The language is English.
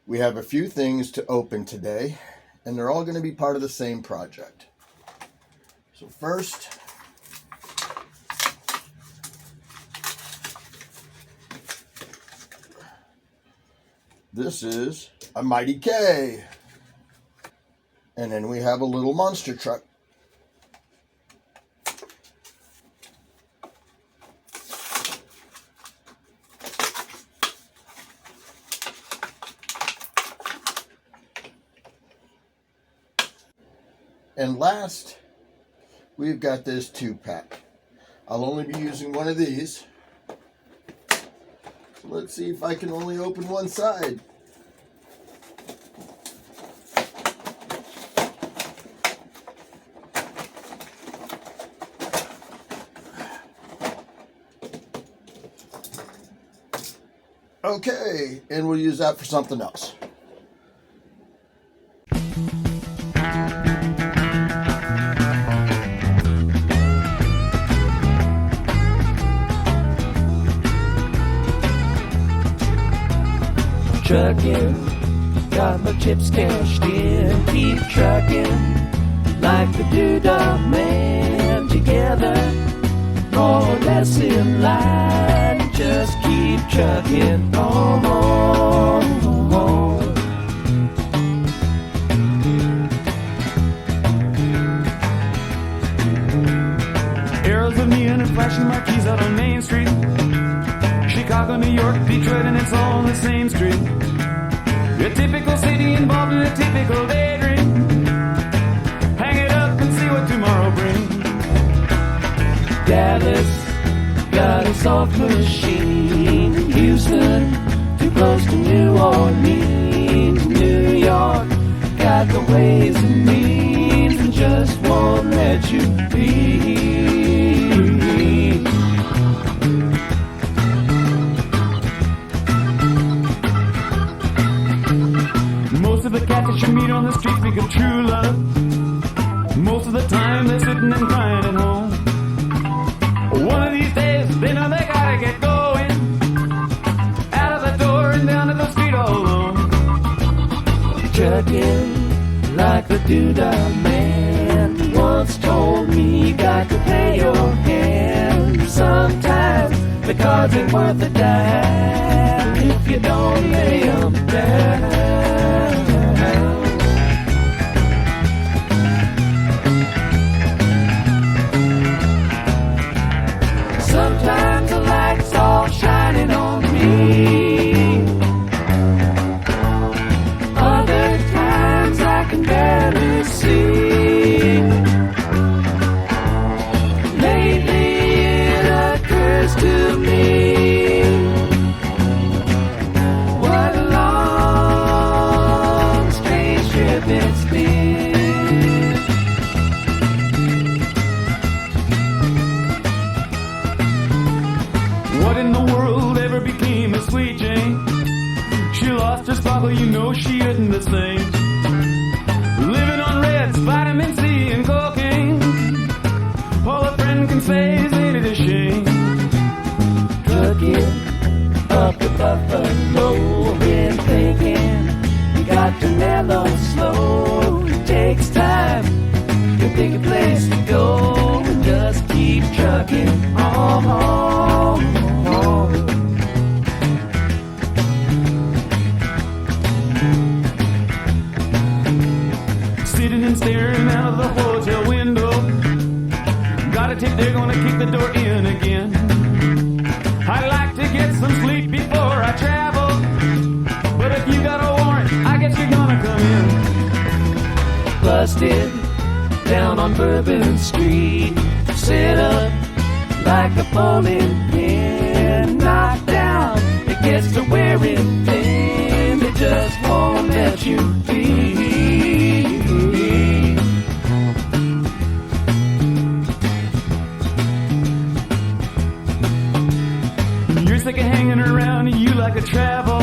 We have a few things to open today, and they're all going to be part of the same project. So first, this is a Mighty K. And then we have a little monster truck. And last, we've got this 2-pack. I'll only be using one of these. So let's see if I can only open one side. Okay, and we'll use that for something else. Trucking, got my chips cashed in. Keep trucking, like the Doodah Man. Together, more or less in line. Just keep trucking on. Arrows of neon and flashing marquees out on Main Street. Chicago, New York, Detroit, and it's all on the same street. A typical city involved in a typical daydream. Hang it up and see what tomorrow brings. Dallas, got a soft machine. Houston, too close to New Orleans. New York, got the ways and means and just won't let you be. Most of the cats that you meet on the street speak of true love. Most of the time they're sitting and crying at home. One of these days they know they gotta get going. Out of the door and down to the street all alone. Trucking, like the Doodah Man once told me, you got to pay your hand. Sometimes the cards ain't worth a dime if you don't lay 'em down. Sometimes the light's all shining on me. Other times I can barely see. Lately it occurs to me, what a long, strange trip it's been. What in the world ever became of Sweet Jane? She lost her sparkle, you know she isn't the same. Living on Reds, vitamin C and cocaine. All a friend can say is ain't it a shame? Trucking up the Buffalo, been thinking you got to mellow slow. It takes time to pick a place to go and just keep trucking on. Sitting and staring out of the hotel window. Got a tip, they're gonna kick the door in again. I'd like to get some sleep before I travel, but if you got a warrant, I guess you're gonna come in. Busted down on Bourbon Street, set up like a bowling pin. Knocked down, it gets to wearing thin. It just won't let you be. You're sick of hanging around and you like to travel.